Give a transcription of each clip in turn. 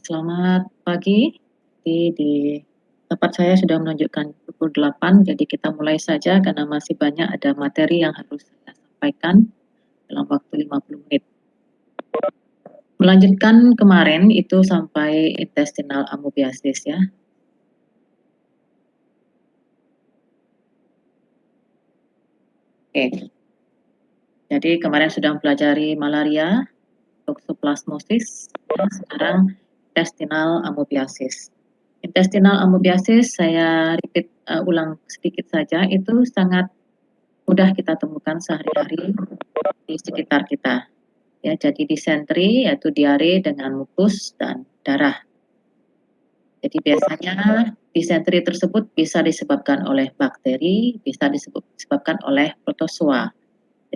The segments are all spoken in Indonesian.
Selamat pagi. Di tempat saya sudah menunjukkan pukul 8, jadi kita mulai saja karena masih banyak ada materi yang harus saya sampaikan dalam waktu 50 menit. Melanjutkan kemarin itu sampai intestinal amoebiasis ya. Oke. Jadi kemarin sudah mempelajari malaria, toxoplasmosis, ya, sekarang intestinal amoebiasis. Intestinal amoebiasis saya ulang sedikit saja, itu sangat mudah kita temukan sehari-hari di sekitar kita. Ya, jadi disentri yaitu diare dengan mukus dan darah. Jadi biasanya disentri tersebut bisa disebabkan oleh bakteri, bisa disebabkan oleh protozoa.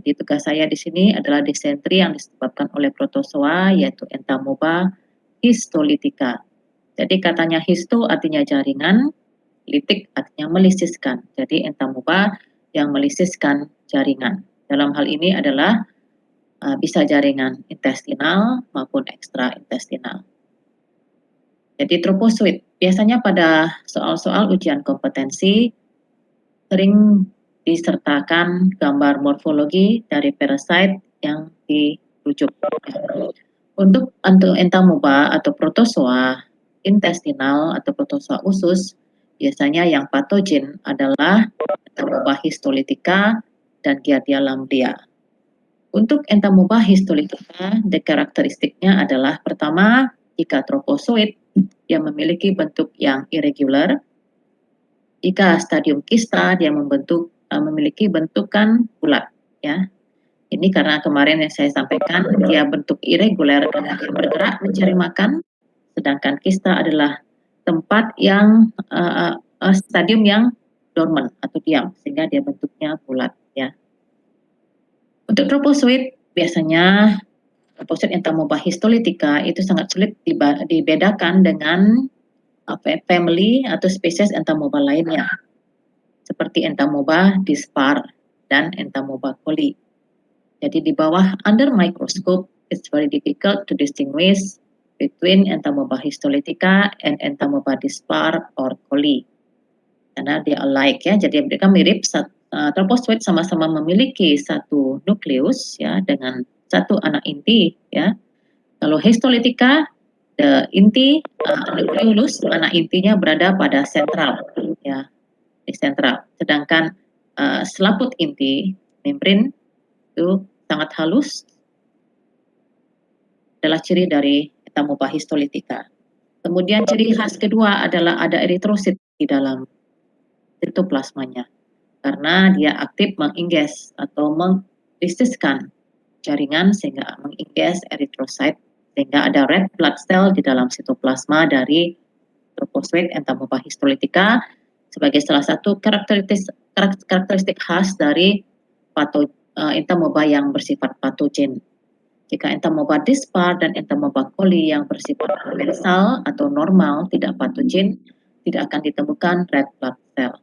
Jadi tugas saya di sini adalah disentri yang disebabkan oleh protozoa yaitu Entamoeba histolytica. Jadi katanya histo artinya jaringan, litik artinya melisiskan. Jadi Entamoeba yang melisiskan jaringan. Dalam hal ini adalah bisa jaringan intestinal maupun ekstraintestinal. Jadi tropozoit, biasanya pada soal-soal ujian kompetensi sering disertakan gambar morfologi dari parasite yang dirujuk. Untuk Entamoeba atau protozoa intestinal atau protozoa usus, biasanya yang patogen adalah Entamoeba histolytica dan Giardia lamblia. Untuk Entamoeba histolytica, karakteristiknya adalah pertama, jika tropozoit yang memiliki bentuk yang irregular, jika stadium kista dia memiliki bentukan bulat, ya. Ini karena kemarin yang saya sampaikan dia bentuk irregular karena dia bergerak mencari makan, sedangkan kista adalah tempat yang stadium yang dormant atau diam sehingga dia bentuknya bulat, ya. Untuk tropozoit biasanya tropozoit Entamoeba histolytica itu sangat sulit dibedakan dengan family atau spesies Entamoeba lainnya seperti Entamoeba dispar dan Entamoeba coli. Jadi di bawah under microscope it's very difficult to distinguish between Entamoeba histolytica and Entamoeba dispar or coli karena dia alike ya, jadi mereka mirip. Tropozoit sama-sama memiliki satu nukleus ya dengan satu anak inti ya. Kalau histolytica inti nukleus anak intinya berada pada sentral ya, di sentral. Sedangkan selaput inti membran itu sangat halus adalah ciri dari Entamoeba histolytica. Kemudian ciri khas kedua adalah ada eritrosit di dalam sitoplasmanya. karena dia aktif mengengage atau melistiskan jaringan sehingga mengengage eritrosit sehingga ada red blood cell di dalam sitoplasma dari tropozoid entamoeba histolytica sebagai salah satu karakteristik khas dari entamoeba yang bersifat patogen. Jika entamoeba dispar dan entamoeba coli yang bersifat mensal atau normal tidak patogen, tidak akan ditemukan red blood cell.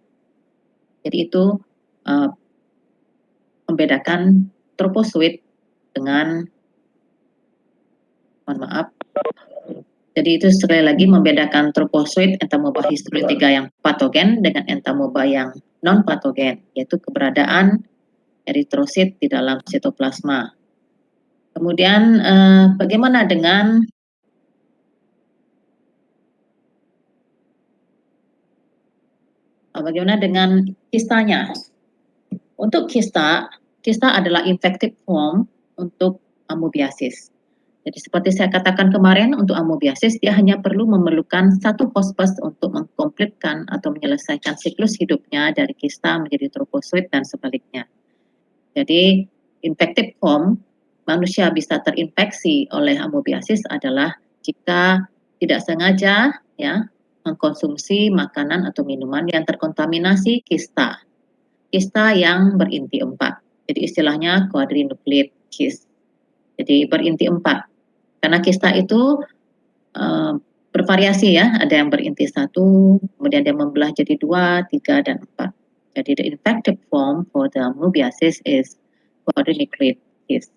Jadi itu membedakan tropozoid dengan, mohon maaf, jadi itu sekali lagi membedakan tropozoid entamoeba histolytica yang patogen dengan entamoeba yang non patogen, yaitu keberadaan eritrosit di dalam sitoplasma. Kemudian bagaimana dengan kistanya? Untuk kista adalah infective form untuk amoebiasis. Jadi seperti saya katakan kemarin, untuk amoebiasis dia hanya memerlukan satu hospes untuk mengkomplitkan atau menyelesaikan siklus hidupnya dari kista menjadi tropozoid dan sebaliknya. Jadi infective form manusia bisa terinfeksi oleh amoebiasis adalah jika tidak sengaja ya mengkonsumsi makanan atau minuman yang terkontaminasi kista yang berinti 4. Jadi istilahnya quadrinucleate cyst. Jadi berinti 4. Karena kista itu bervariasi ya, ada yang berinti 1, kemudian dia membelah jadi 2, 3, dan 4. Jadi the infective form for the amoebiasis is quadrinucleate cyst.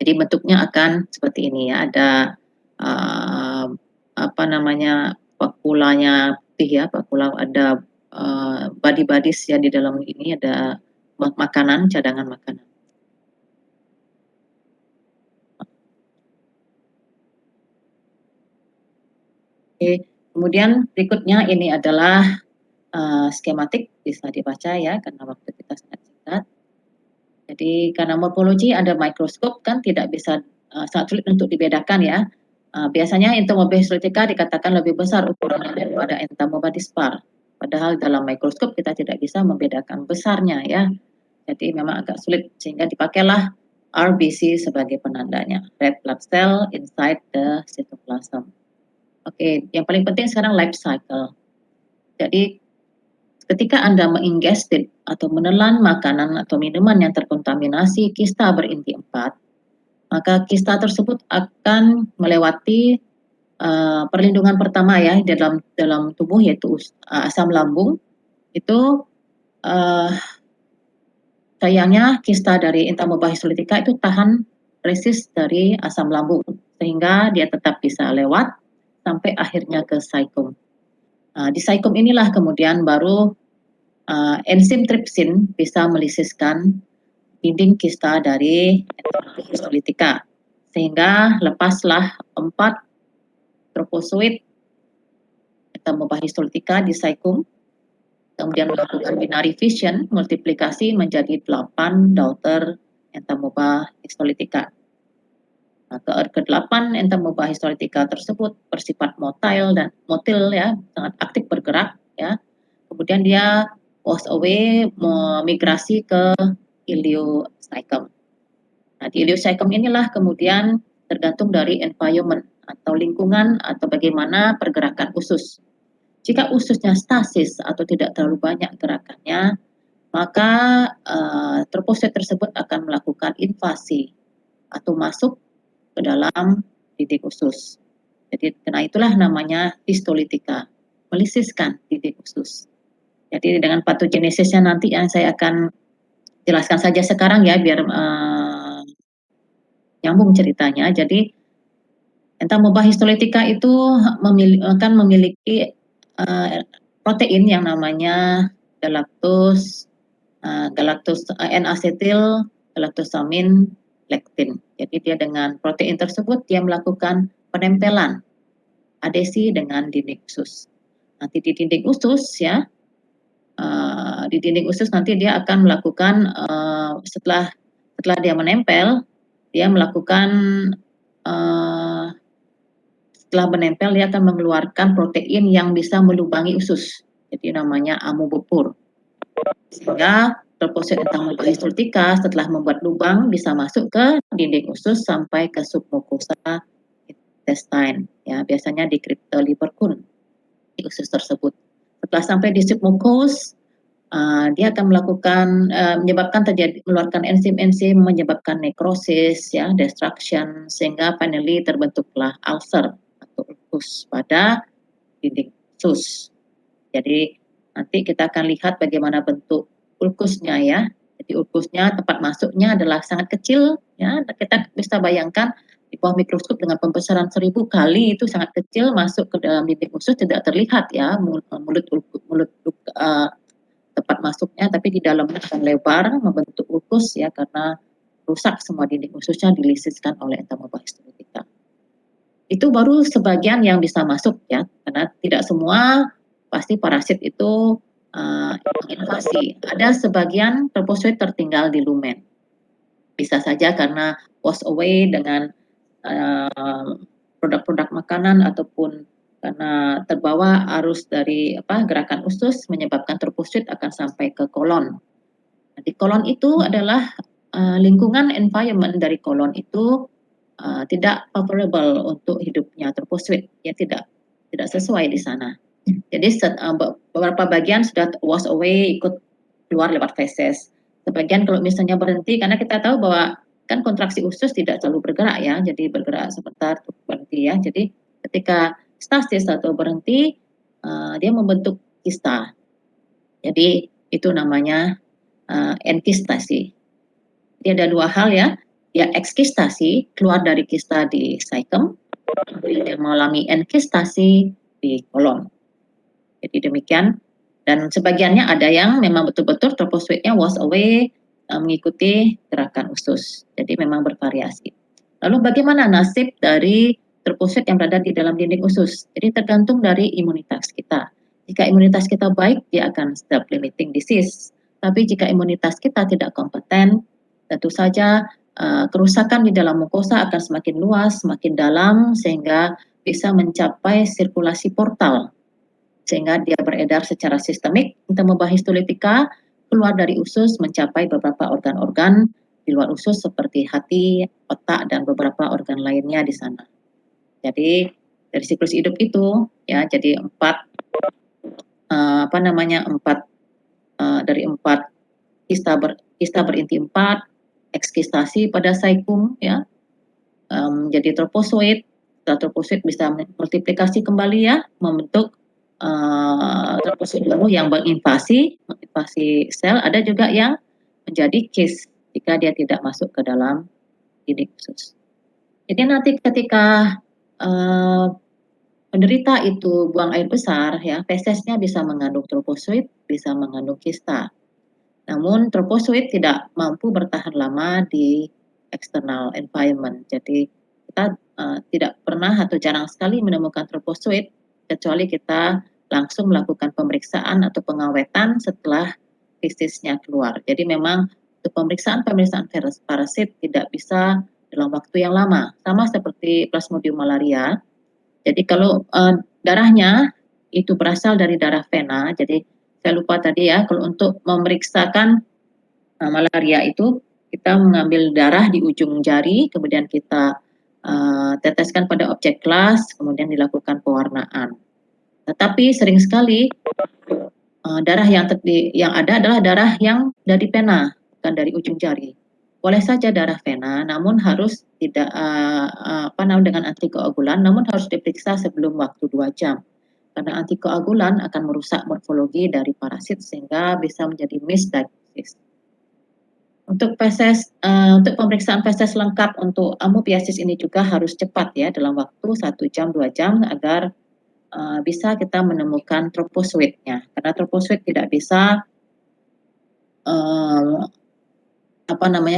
Jadi bentuknya akan seperti ini ya, ada vakulanya putih ya, vakula ada body-bodies ya di dalam ini ada makanan, cadangan makanan. Oke, kemudian berikutnya ini adalah skematik, bisa dibaca ya karena waktu kita sangat singkat. Jadi karena morfologi ada mikroskop kan tidak bisa sangat sulit untuk dibedakan ya. Biasanya entamoeba histolytica dikatakan lebih besar ukurannya daripada entamoeba dispar. Padahal dalam mikroskop kita tidak bisa membedakan besarnya ya. Jadi memang agak sulit sehingga dipakailah RBC sebagai penandanya, red blood cell inside the cytoplasm. Oke, yang paling penting sekarang life cycle. Jadi ketika Anda mengingested atau menelan makanan atau minuman yang terkontaminasi kista berinti 4, maka kista tersebut akan melewati perlindungan pertama ya dalam tubuh yaitu asam lambung. Itu sayangnya kista dari entamoeba histolytica itu tahan resist dari asam lambung sehingga dia tetap bisa lewat sampai akhirnya ke saikum. Di saikum inilah kemudian baru enzim tripsin bisa melisiskan dinding kista dari entamoeba histolytica sehingga lepaslah 4 tropozoid entamoeba histolytica di saikum, kemudian melakukan binary fission, multiplikasi menjadi 8 daughter entamoeba histolytica. Nah, ke-8 entamoeba histolytica tersebut bersifat motil ya, sangat aktif bergerak ya. Kemudian dia was away memigrasi ke ileocycle. Nah, di ileocycle inilah kemudian tergantung dari environment atau lingkungan atau bagaimana pergerakan usus. Jika ususnya stasis atau tidak terlalu banyak gerakannya, maka troposit tersebut akan melakukan invasi atau masuk ke dalam dinding usus. Jadi karena itulah namanya histolytica, melisiskan dinding usus. Jadi dengan patogenesisnya nanti yang saya akan jelaskan saja sekarang ya biar nyambung ceritanya. Jadi entamoeba histolytica itu akan memiliki protein yang namanya galactose, N-acetyl galactosamin lektin. Jadi dia dengan protein tersebut dia melakukan penempelan adesi dengan dinding usus. Nanti di dinding usus ya, di dinding usus nanti dia akan melakukan setelah dia menempel, dia melakukan setelah menempel dia akan mengeluarkan protein yang bisa melubangi usus. jadi namanya amobopur. Sehingga troposit entamoeba setelah membuat lubang bisa masuk ke dinding usus sampai ke submukosa intestine. Ya, biasanya di crypta libercum di usus tersebut. Setelah sampai di submukos, dia akan menyebabkan mengeluarkan enzim-enzim, menyebabkan nekrosis, ya, destruction, sehingga finally terbentuklah ulcer atau ulkus pada dinding usus. Jadi nanti kita akan lihat bagaimana bentuk ulkusnya, ya. Jadi ulkusnya tempat masuknya adalah sangat kecil, ya. Kita bisa bayangkan di bawah mikroskop dengan pembesaran 1000 kali itu sangat kecil, masuk ke dalam dinding usus tidak terlihat, ya, mulut tempat masuknya, tapi di dalamnya akan lebar membentuk ulkus, ya, karena rusak semua dinding ususnya dilisiskan oleh entamoeba histolytica. Itu baru sebagian yang bisa masuk, ya, karena tidak semua pasti parasit itu invasi. Ada sebagian tropozoid tertinggal di lumen. Bisa saja karena wash away dengan produk-produk makanan ataupun karena terbawa arus dari gerakan usus menyebabkan troposit akan sampai ke kolon. Nah, di kolon itu adalah lingkungan environment dari kolon itu tidak favorable untuk hidupnya troposit, ya, tidak sesuai di sana. Jadi beberapa bagian sudah wash away, ikut keluar lewat feses. Sebagian kalau misalnya berhenti, karena kita tahu bahwa kan kontraksi usus tidak selalu bergerak, ya, jadi bergerak sebentar berhenti, ya. Jadi ketika stasis atau berhenti, dia membentuk kista. Jadi itu namanya enkistasi. Jadi ada dua hal, ya. Ya, ekskistasi, keluar dari kista di cecum, dia mengalami enkistasi di kolon. Jadi demikian. Dan sebagiannya ada yang memang betul-betul tropozoidnya wash away mengikuti gerakan usus. Jadi memang bervariasi. Lalu bagaimana nasib dari tropozoid yang berada di dalam dinding usus? Jadi tergantung dari imunitas kita. Jika imunitas kita baik, dia akan stop limiting disease. Tapi jika imunitas kita tidak kompeten, tentu saja kerusakan di dalam mukosa akan semakin luas, semakin dalam, sehingga bisa mencapai sirkulasi portal, sehingga dia beredar secara sistemik entamoeba histolytica keluar dari usus mencapai beberapa organ-organ di luar usus seperti hati, otak, dan beberapa organ lainnya di sana. Jadi dari siklus hidup itu, ya, jadi dari empat kista berinti 4, ekskistasi pada cecum, ya, jadi tropozoid. Setelah tropozoid bisa multiplikasi kembali, ya, membentuk tropozoid baru yang menginvasi sel. Ada juga yang menjadi case jika dia tidak masuk ke dalam dinding usus. Jadi nanti ketika penderita itu buang air besar, ya, fesesnya bisa mengandung tropozoid, bisa mengandung kista. Namun tropozoid tidak mampu bertahan lama di external environment. Jadi kita tidak pernah atau jarang sekali menemukan tropozoid kecuali kita langsung melakukan pemeriksaan atau pengawetan setelah fesesnya keluar. Jadi memang untuk pemeriksaan parasit tidak bisa dalam waktu yang lama. Sama seperti Plasmodium malaria. Jadi kalau darahnya itu berasal dari darah vena, jadi saya lupa tadi, ya, kalau untuk memeriksakan malaria itu kita mengambil darah di ujung jari, kemudian kita teteskan pada objek kelas, kemudian dilakukan pewarnaan. Tetapi sering sekali darah yang ada adalah darah yang dari vena, bukan dari ujung jari. Boleh saja darah vena, namun harus tidak dengan antikoagulan, namun harus diperiksa sebelum waktu 2 jam. Karena antikoagulan akan merusak morfologi dari parasit sehingga bisa menjadi misdiagnosis. Untuk untuk pemeriksaan feses lengkap untuk amoebiasis ini juga harus cepat, ya, dalam waktu 1 jam 2 jam agar bisa kita menemukan tropozoidnya. Karena tropozoid tidak bisa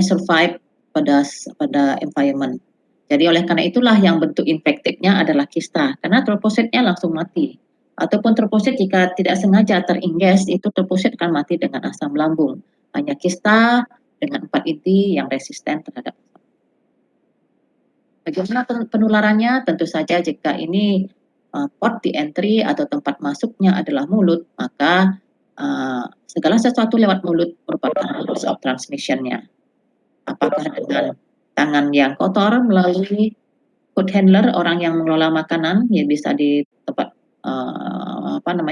survive pada environment. Jadi oleh karena itulah yang bentuk infektifnya adalah kista, karena tropozoidnya langsung mati. Ataupun tropozoid jika tidak sengaja teringges, itu tropozoid akan mati dengan asam lambung. Hanya kista dengan 4 inti yang resisten terhadap asam. Bagaimana penularannya? Tentu saja jika ini port di entry atau tempat masuknya adalah mulut, maka segala sesuatu lewat mulut merupakan routes of transmission-nya. Apakah dengan tangan yang kotor melalui food handler, orang yang mengelola makanan, ya bisa di tempat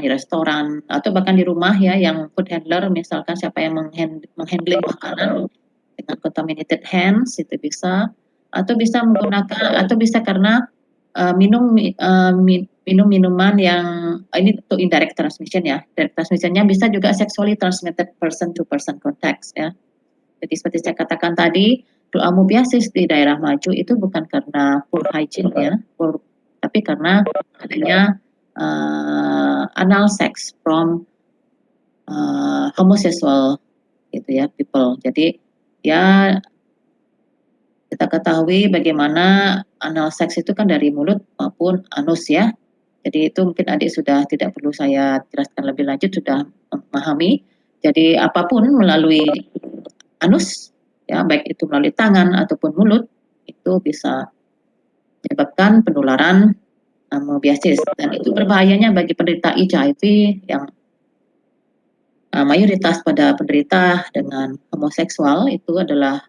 restoran atau bahkan di rumah ya, yang food handler, misalkan siapa yang menghandling makanan dengan contaminated hands itu bisa, atau bisa menggunakan, atau bisa karena minum minuman yang ini untuk indirect transmission ya. Direct transmissionnya bisa juga sexually transmitted person to person contacts ya. Jadi seperti saya katakan tadi, flu amoebiasis di daerah maju itu bukan karena poor hygiene ya, tapi karena adanya anal sex from homosexual gitu ya people. Jadi ya kita ketahui bagaimana anal sex itu kan dari mulut maupun anus ya. Jadi itu mungkin adik sudah tidak perlu saya jelaskan lebih lanjut, sudah memahami. Jadi apapun melalui anus, ya baik itu melalui tangan ataupun mulut, itu bisa menyebabkan penularan amoebiasis. Dan itu berbahayanya bagi penderita HIV yang mayoritas pada penderita dengan homoseksual itu adalah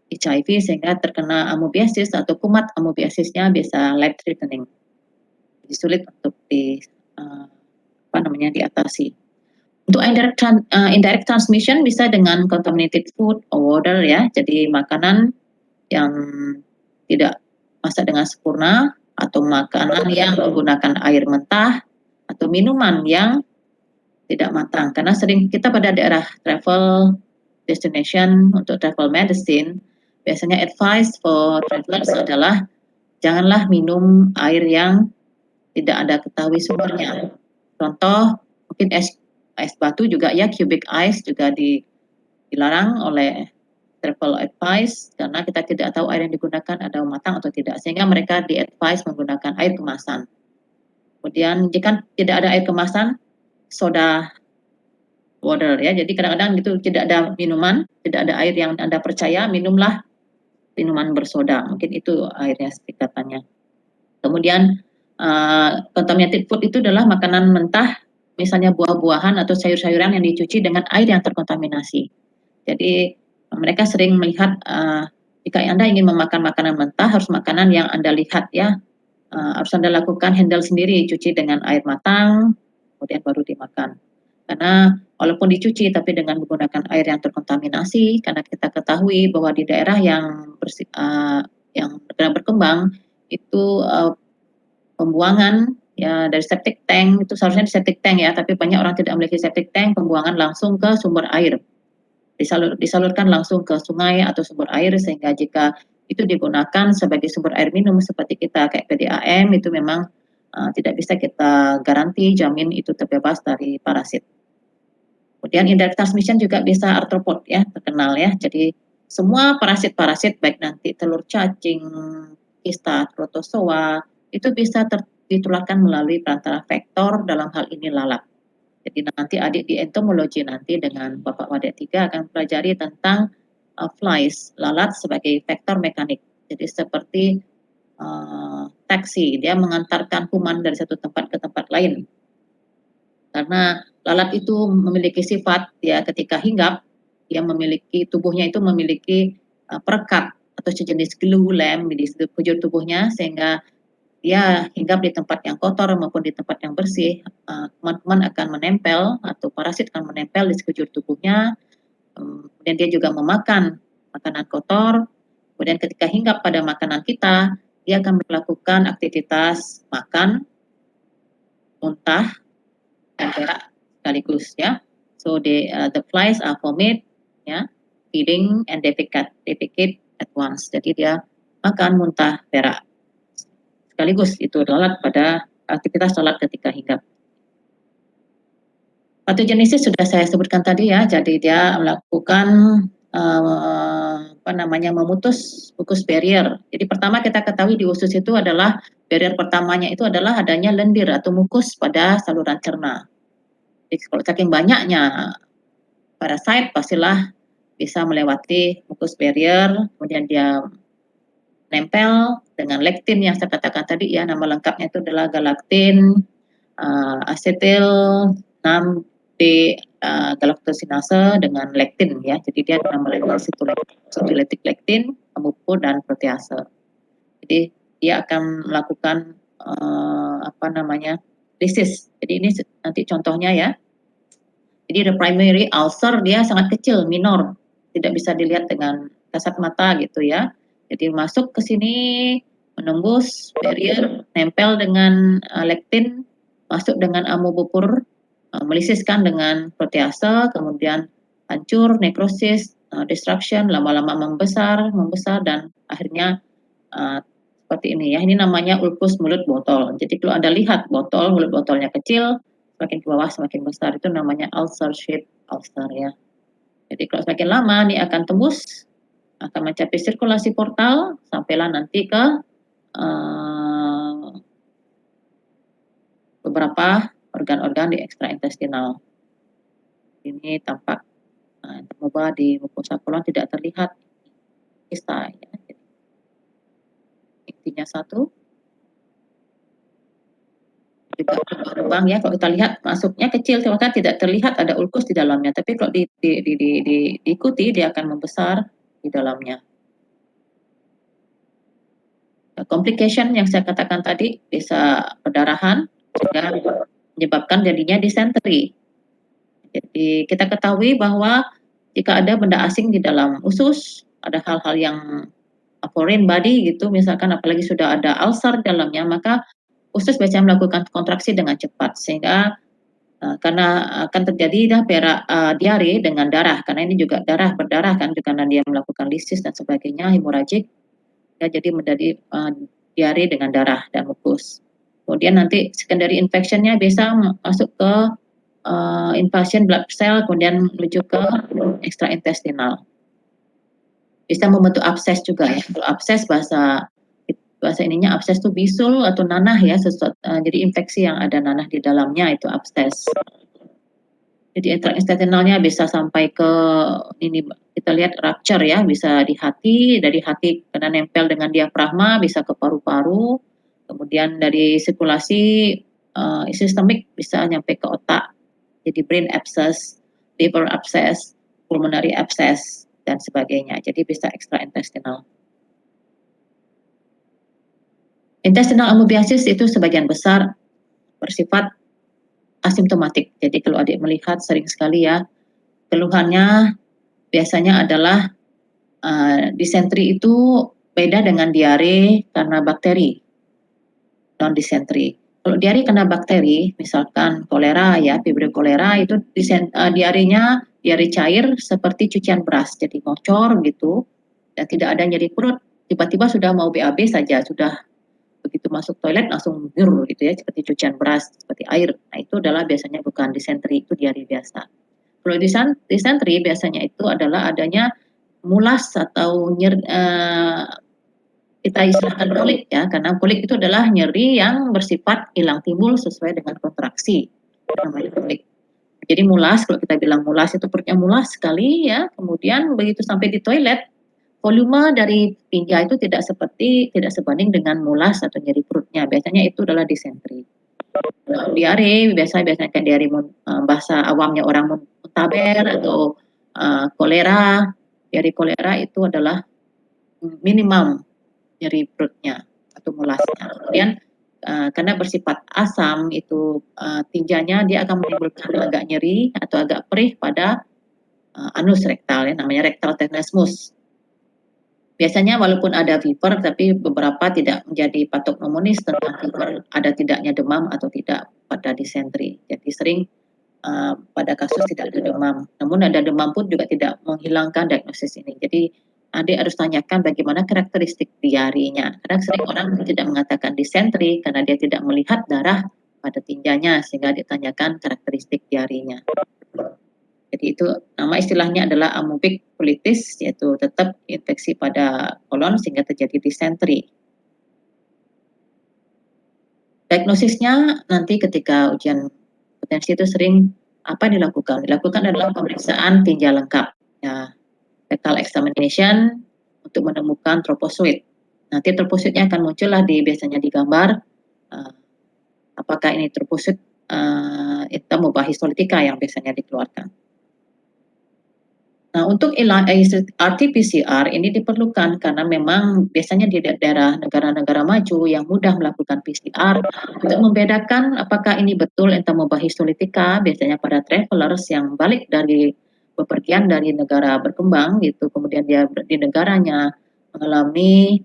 HIV, sehingga terkena amoebiasis atau kumat amoebiasisnya bisa life threatening. Jadi sulit untuk diatasi. Untuk indirect transmission bisa dengan contaminated food or water ya. Jadi makanan yang tidak masak dengan sempurna, atau makanan yang menggunakan air mentah, atau minuman yang tidak matang. Karena sering kita pada daerah travel destination untuk travel medicine, biasanya advice for travelers adalah janganlah minum air yang tidak ada ketahui sumbernya. Contoh, mungkin es batu juga ya, cubic ice juga dilarang oleh travel advice karena kita tidak tahu air yang digunakan ada matang atau tidak, sehingga mereka di-advise menggunakan air kemasan. Kemudian jika tidak ada air kemasan, soda water ya. Jadi kadang-kadang itu tidak ada minuman, tidak ada air yang Anda percaya, minumlah minuman bersoda. Mungkin itu airnya katanya. Kemudian contaminated food itu adalah makanan mentah, misalnya buah-buahan atau sayur-sayuran yang dicuci dengan air yang terkontaminasi. Jadi mereka sering melihat jika Anda ingin memakan makanan mentah, harus makanan yang Anda lihat ya, harus Anda lakukan handle sendiri, cuci dengan air matang, kemudian baru dimakan. Karena walaupun dicuci tapi dengan menggunakan air yang terkontaminasi, karena kita ketahui bahwa di daerah yang berkembang itu pembuangan ya dari septic tank itu seharusnya di septic tank ya, tapi banyak orang tidak memiliki septic tank, pembuangan langsung ke sumber air. Disalurkan langsung ke sungai atau sumber air, sehingga jika itu digunakan sebagai sumber air minum seperti kita kayak PDAM, itu memang tidak bisa kita garansi jamin itu terbebas dari parasit. Kemudian indirect transmission juga bisa arthropod ya, terkenal ya. Jadi semua parasit-parasit baik nanti telur cacing, kista, protozoa itu bisa ditularkan melalui perantara vektor, dalam hal ini lalat. Jadi nanti adik di entomologi nanti dengan Bapak Wadik 3 akan pelajari tentang flies, lalat sebagai vektor mekanik. Jadi seperti taksi, dia mengantarkan kuman dari satu tempat ke tempat lain. Karena lalat itu memiliki sifat ya, ketika hinggap dia memiliki, tubuhnya itu memiliki perekat atau sejenis glue lamp di sekujur tubuhnya, sehingga dia hinggap di tempat yang kotor maupun di tempat yang bersih, kuman-kuman akan menempel atau parasit akan menempel di sekujur tubuhnya. Kemudian dia juga memakan makanan kotor. Kemudian ketika hinggap pada makanan kita, dia akan melakukan aktivitas makan, muntah, dan berak sekaligus ya. So the flies are vomit, ya, feeding and defecate at once. Jadi dia makan, muntah, berak sekaligus. Itu lalat pada aktivitas lalat ketika hinggap. Patogenesis sudah saya sebutkan tadi ya. Jadi dia melakukan memutus mucus barrier. Jadi pertama kita ketahui di usus itu adalah barrier pertamanya itu adalah adanya lendir atau mukus pada saluran cerna. Jadi kalau saking banyaknya parasit, pastilah bisa melewati mucus barrier, kemudian dia nempel dengan lektin yang saya katakan tadi ya, nama lengkapnya itu adalah galaktin asetil 6 galaktosinase dengan lektin ya. Jadi dia nama lengkapnya sitolytic lektin, mupo dan protease. Jadi dia akan melakukan lisis. Jadi ini nanti contohnya ya. Jadi the primary ulcer dia sangat kecil, minor, tidak bisa dilihat dengan kasat mata gitu ya. Jadi masuk ke sini, menembus barrier, nempel dengan lektin, masuk dengan amobopor, melisiskan dengan protease, kemudian hancur, nekrosis, destruction, lama-lama membesar dan akhirnya seperti ini ya. Ini namanya ulkus mulut botol. Jadi kalau Anda lihat mulut botolnya kecil, semakin ke bawah semakin besar, itu namanya ulcer shape ulcer ya. Jadi kalau semakin lama ini akan tembus, akan mencapai sirkulasi portal, sampailah nanti ke beberapa organ-organ di ekstraintestinal. Ini tampak termoba di mukosa kolon tidak terlihat kista ya. Intinya satu. Juga lubang ya, kalau kita lihat masuknya kecil, maka tidak terlihat ada ulkus di dalamnya. Tapi kalau diikuti, dia akan membesar di dalamnya. Complication yang saya katakan tadi bisa perdarahan, sehingga menyebabkan jadinya dysentery. Jadi kita ketahui bahwa jika ada benda asing di dalam usus, ada hal-hal yang foreign body gitu, misalkan apalagi sudah ada ulcer di dalamnya, maka usus biasanya melakukan kontraksi dengan cepat, sehingga karena akan terjadi diare dengan darah, karena ini juga berdarah kan, karena dia melakukan lisis dan sebagainya, hemoragik, ya, jadi menjadi diare dengan darah dan mukus. Kemudian nanti secondary infectionnya bisa masuk ke invasion blood cell, kemudian menuju ke extraintestinal. Bisa membentuk abses juga ya. Kalau abses bahasa ininya abses itu bisul atau nanah ya, jadi infeksi yang ada nanah di dalamnya itu abses. Jadi extraintestinalnya bisa sampai ke ini, kita lihat rupture ya, bisa di hati, dari hati karena nempel dengan diafragma bisa ke paru-paru, kemudian dari sirkulasi sistemik bisa nyampe ke otak, jadi brain abscess, liver abscess, pulmonary abscess dan sebagainya. Jadi bisa extraintestinal. Intestinal amoebiasis itu sebagian besar bersifat asimptomatik. Jadi kalau adik melihat sering sekali ya, keluhannya biasanya adalah disentri itu beda dengan diare karena bakteri, non disentri. Kalau diare karena bakteri, misalkan kolera ya, fibrio kolera itu diarenya diare cair seperti cucian beras, jadi ngocor gitu, dan tidak ada nyeri perut, tiba-tiba sudah mau BAB saja, sudah begitu masuk toilet langsung nyur gitu ya, seperti cucian beras, seperti air. Nah itu adalah biasanya bukan disentri, itu diare biasa. Kalau disentri biasanya itu adalah adanya mulas atau kita istilahkan kolik ya, karena kolik itu adalah nyeri yang bersifat hilang timbul sesuai dengan kontraksi, namanya kolik. Jadi mulas, kalau kita bilang mulas itu perutnya mulas sekali ya, kemudian begitu sampai di toilet, volume dari tinja itu tidak sebanding dengan mulas atau nyeri perutnya, biasanya itu adalah disentri. Diare biasanya kayak diare bahasa awamnya orang muntaber atau kolera. Diare kolera itu adalah minimum nyeri perutnya atau mulasnya. Kemudian karena bersifat asam itu tinjanya dia akan menimbulkan agak nyeri atau agak perih pada anus rektal ya, namanya rectal tenesmus. Biasanya walaupun ada fever tapi beberapa tidak menjadi patognomonis tentang fever, ada tidaknya demam atau tidak pada disentri. Jadi sering pada kasus tidak ada demam. Namun ada demam pun juga tidak menghilangkan diagnosis ini. Jadi adik harus tanyakan bagaimana karakteristik diarenya. Karena sering orang tidak mengatakan disentri karena dia tidak melihat darah pada tinjanya, sehingga ditanyakan karakteristik diarenya. Jadi itu nama istilahnya adalah amoebic colitis, yaitu tetap infeksi pada kolon sehingga terjadi disentri. Diagnosisnya nanti ketika ujian potensi itu sering apa dilakukan? Dilakukan adalah pemeriksaan tinja lengkap. Ya, rectal examination untuk menemukan tropozoid. Nanti tropositnya akan muncullah biasanya di gambar, apakah ini troposit enta-mubah histolitika yang biasanya dikeluarkan. Nah, untuk RT-PCR ini diperlukan karena memang biasanya di daerah negara-negara maju yang mudah melakukan PCR untuk membedakan apakah ini betul enta-mubah histolitika, biasanya pada travelers yang balik dari bepergian dari negara berkembang gitu, kemudian dia di negaranya mengalami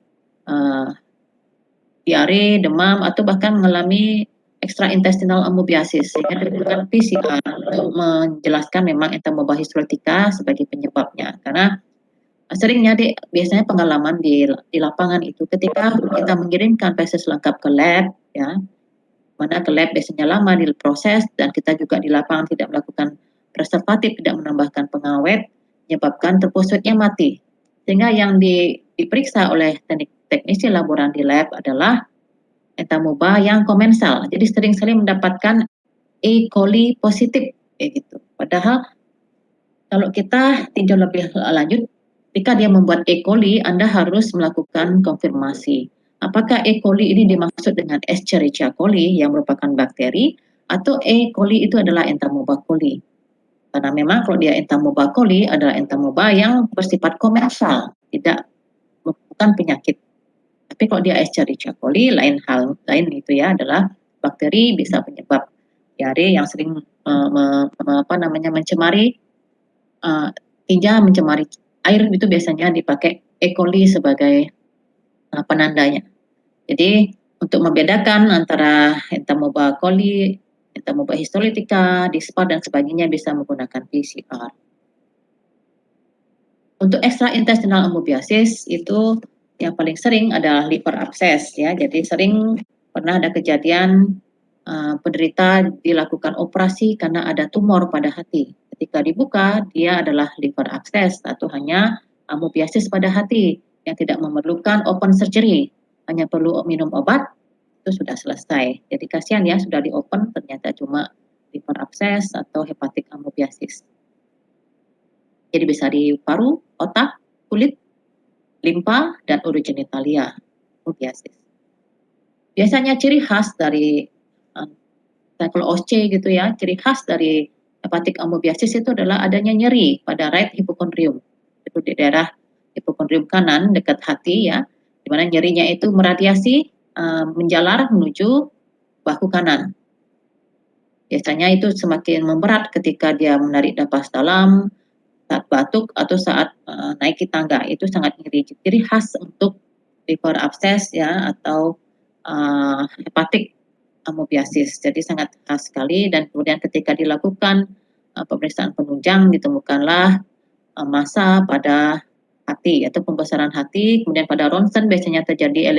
diare, demam, atau bahkan mengalami extraintestinal amoebiasis, sehingga diperlukan PCR untuk menjelaskan memang enta-mubah histolitika sebagai penyebabnya. Karena seringnya biasanya pengalaman di lapangan itu ketika kita mengirimkan feses lengkap ke lab, ya, mana ke lab biasanya lama diproses dan kita juga di lapangan tidak melakukan preservatif, tidak menambahkan pengawet, menyebabkan tropositnya mati. Sehingga yang diperiksa oleh teknisi laboran di lab adalah enta-mubah yang komensal. Jadi sering sekali mendapatkan E. coli positif kayak gitu. Padahal kalau kita tinjau lebih lanjut, ketika dia membuat E. coli, Anda harus melakukan konfirmasi. Apakah E. coli ini dimaksud dengan Escherichia coli yang merupakan bakteri, atau E. coli itu adalah enta-mubah coli? Karena memang kalau dia enta-mubah coli adalah enta-mubah yang bersifat komensal, bukan penyakit. Tapi kalau dia Escherichia coli lain itu ya, adalah bakteri bisa penyebab diare yang sering mencemari tinja, mencemari air, itu biasanya dipakai E. coli sebagai penandanya. Jadi untuk membedakan antara enta-mubah coli, enta-mubah histolitika, dispar dan sebagainya bisa menggunakan PCR. Untuk extraintestinal amoebiasis itu yang paling sering adalah liver abscess, ya. Jadi sering pernah ada kejadian penderita dilakukan operasi karena ada tumor pada hati. Ketika dibuka, dia adalah liver abscess atau hanya amoebiasis pada hati yang tidak memerlukan open surgery, hanya perlu minum obat, itu sudah selesai. Jadi kasihan ya, sudah di open ternyata cuma liver abscess atau hepatic amoebiasis. Jadi bisa di paru, otak, kulit, limpa, dan urogenitalia amoebiasis. Biasanya ciri khas dari cyclo-OSCE gitu ya, ciri khas dari hepatic amoebiasis itu adalah adanya nyeri pada right hipokondrium. Itu di daerah hipokondrium kanan dekat hati ya, di mana nyerinya itu meradiasi menjalar menuju bahu kanan. Biasanya itu semakin memberat ketika dia menarik napas dalam, saat batuk, atau saat naiki tangga. Itu sangat nyeri. Ciri khas untuk liver abscess ya, atau hepatic amoebiasis. Jadi sangat khas sekali, dan kemudian ketika dilakukan pemeriksaan penunjang ditemukanlah massa pada hati atau pembesaran hati. Kemudian pada ronsen biasanya terjadi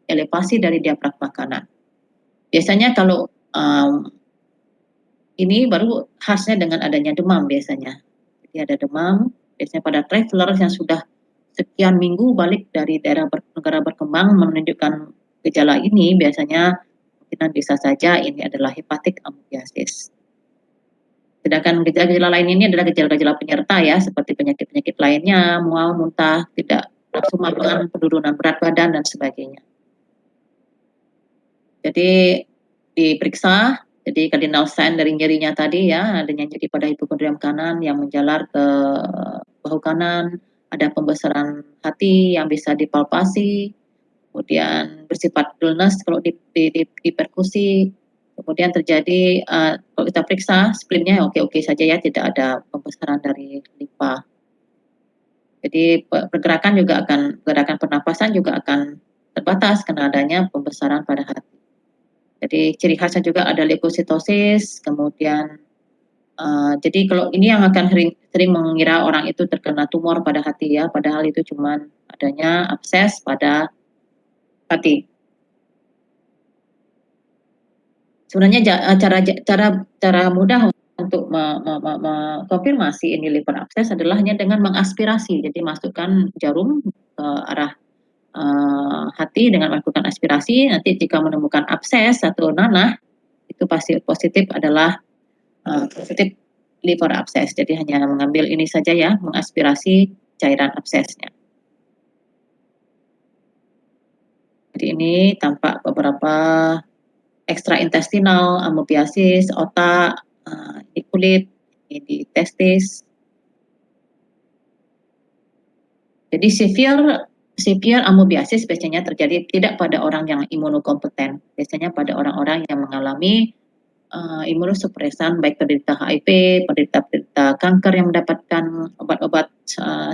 elevasi dari diafragma kanan. Biasanya kalau ini baru khasnya dengan adanya demam biasanya. Jadi ada demam, biasanya pada traveler yang sudah sekian minggu balik dari daerah negara berkembang menunjukkan gejala ini, biasanya mungkin bisa saja ini adalah hepatic amoebiasis. Sedangkan gejala-gejala lain ini adalah gejala-gejala penyerta ya, seperti penyakit-penyakit lainnya, mual, muntah, tidak nafsu makan, penurunan berat badan, dan sebagainya. Jadi diperiksa, jadi cardinal sign dari nyerinya tadi ya, adanya nyeri pada hipokondrium kanan yang menjalar ke bahu kanan, ada pembesaran hati yang bisa dipalpasi, kemudian bersifat dullness kalau diperkusi, kemudian terjadi kalau kita periksa splinnya oke-oke saja ya, tidak ada pembesaran dari limpa. Jadi pergerakan pernapasan juga akan terbatas karena adanya pembesaran pada hati. Jadi ciri khasnya juga ada leukositosis, kemudian jadi kalau ini yang akan sering mengira orang itu terkena tumor pada hati ya, padahal itu cuma adanya abses pada hati. Sebenarnya cara mudah untuk mengkonfirmasi ini liver abscess adalah hanya dengan mengaspirasi. Jadi masukkan jarum ke arah hati dengan melakukan aspirasi. Nanti jika menemukan abses atau nanah, itu pasti positif adalah positif liver abscess. Jadi hanya mengambil ini saja ya, mengaspirasi cairan absesnya. Jadi ini tampak beberapa ekstraintestinal, amoebiasis, otak, di kulit, di testis. Jadi severe amoebiasis biasanya terjadi tidak pada orang yang imunokompeten, biasanya pada orang-orang yang mengalami imunosupresan, baik penderita HIV, penderita kanker yang mendapatkan obat-obat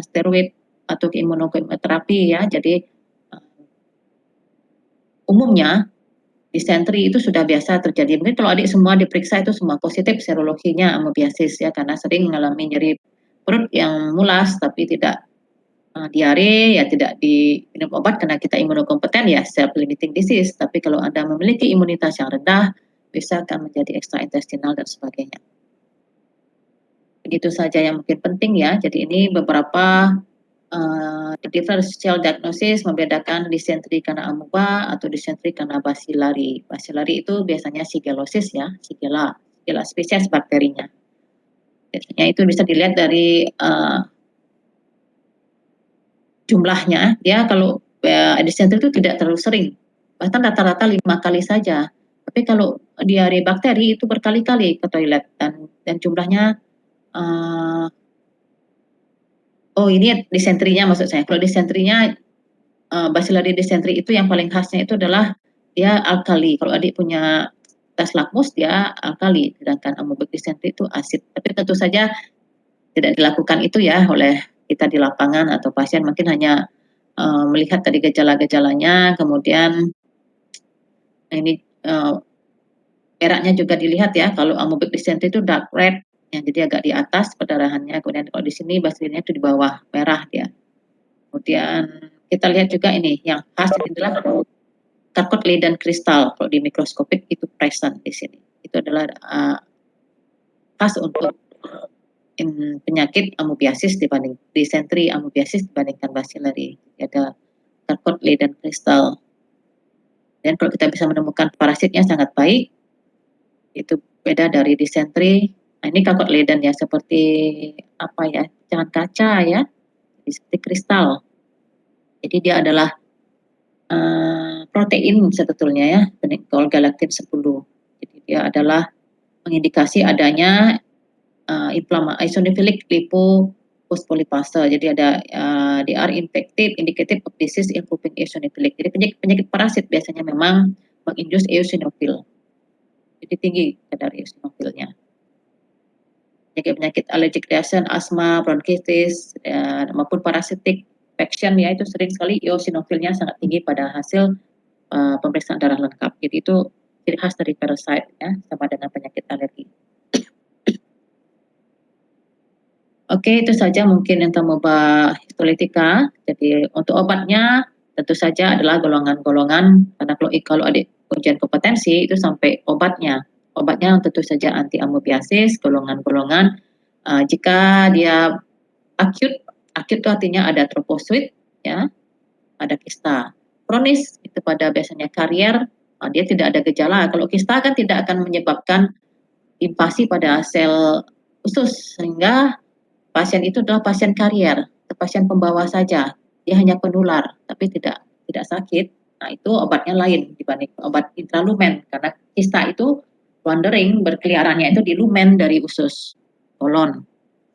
steroid atau imunoterapi ya. Jadi umumnya disentri itu sudah biasa terjadi. Mungkin kalau adik semua diperiksa itu semua positif serologinya amoebiasis ya, karena sering mengalami nyeri perut yang mulas tapi tidak diare, ya tidak diminum obat karena kita imunokompeten ya self limiting disease. Tapi kalau Anda memiliki imunitas yang rendah bisa akan menjadi extraintestinal dan sebagainya. Begitu saja yang mungkin penting ya. Jadi ini beberapa differential diagnosis membedakan disentri karena amoeba atau disentri karena basilari. Basilari itu biasanya Shigellosis ya, Shigella spesies bakterinya. Biasanya itu bisa dilihat dari jumlahnya. Dia kalau disentri itu tidak terlalu sering, bahkan rata-rata 5 kali saja. Tapi kalau diare bakteri itu berkali-kali ke toilet dan jumlahnya oh ini disentrinya maksud saya. Kalau disentrinya basilari disentri itu yang paling khasnya itu adalah dia alkali. Kalau adik punya tes lakmus dia alkali, sedangkan amoebic disentri itu asid. Tapi tentu saja tidak dilakukan itu ya oleh kita di lapangan atau pasien, mungkin hanya melihat tadi gejala-gejalanya, kemudian ini peraknya juga dilihat ya. Kalau amoebic disentri itu dark red, ya, jadi agak di atas perdarahannya. Kemudian kalau di sini basilarinya itu di bawah merah dia. Kemudian kita lihat juga ini yang khas adalah Charcot Leyden kristal. Kalau di mikroskopik itu present di sini. Itu adalah khas untuk penyakit amoebiasis dibanding disentri amoebiasis dibandingkan basilari. Ada Charcot Leyden kristal. Dan kalau kita bisa menemukan parasitnya sangat baik, itu beda dari disentri. Nah, ini Charcot Leyden ya, seperti apa ya, pecahan kaca ya, seperti kristal. Jadi dia adalah protein sebetulnya ya, peniklol galaktin 10. Jadi dia adalah mengindikasi adanya eosinophilic lipofosfolipase. Jadi ada they are infective indicative of disease involving eosinophilic. Jadi penyakit parasit biasanya memang menginduce eosinophil. Jadi tinggi kadar eosinofilnya. Penyakit allergic reaction, asma, bronkitis, maupun parasitic infection ya, itu sering sekali eosinofilnya sangat tinggi pada hasil pemeriksaan darah lengkap. Jadi itu ciri khas dari parasite ya, sama dengan penyakit alergi. Oke, itu saja mungkin yang amoeba histolytica. Jadi untuk obatnya tentu saja adalah golongan-golongan, karena kalau adik ujian kompetensi itu sampai obatnya. Obatnya tentu saja anti amoebiasis, golongan-golongan. Jika dia akut itu artinya ada troposit, ya, ada kista. Kronis itu pada biasanya karier, dia tidak ada gejala. Kalau kista kan tidak akan menyebabkan invasi pada sel usus, sehingga pasien itu adalah pasien karier, pasien pembawa saja. Dia hanya penular, tapi tidak sakit. Nah, itu obatnya lain dibanding obat intralumen, karena kista itu wandering, berkeliarannya itu di lumen dari usus kolon.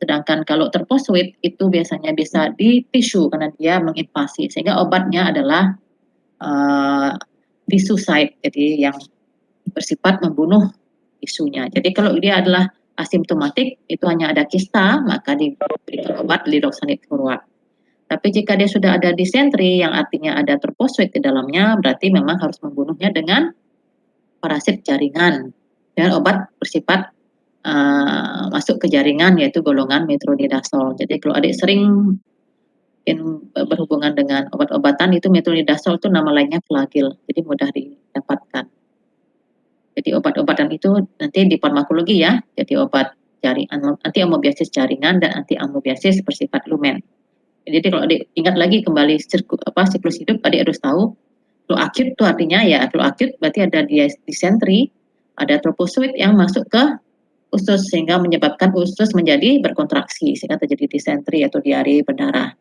Sedangkan kalau terposuit itu biasanya bisa di tisu karena dia menginvasi, sehingga obatnya adalah tisucide, jadi yang bersifat membunuh tisunya. Jadi kalau dia adalah asimptomatik, itu hanya ada kista, maka diberikan obat lidoxanid furoat. Tapi jika dia sudah ada disentri, yang artinya ada troposit di dalamnya, berarti memang harus membunuhnya dengan parasit jaringan. Dan obat bersifat masuk ke jaringan, yaitu golongan metronidazole. Jadi kalau adik sering berhubungan dengan obat-obatan, itu metronidazole itu nama lainnya Flagyl, jadi mudah didapatkan. Jadi obat-obatan itu nanti di farmakologi ya, jadi obat jaringan, anti amoebiasis jaringan dan anti amoebiasis bersifat lumen. Jadi kalau adik ingat lagi kembali siklus hidup, adik harus tahu flu akut itu artinya ya, flu akut berarti ada disentri, ada troposuit yang masuk ke usus sehingga menyebabkan usus menjadi berkontraksi sehingga terjadi disentri atau diare berdarah.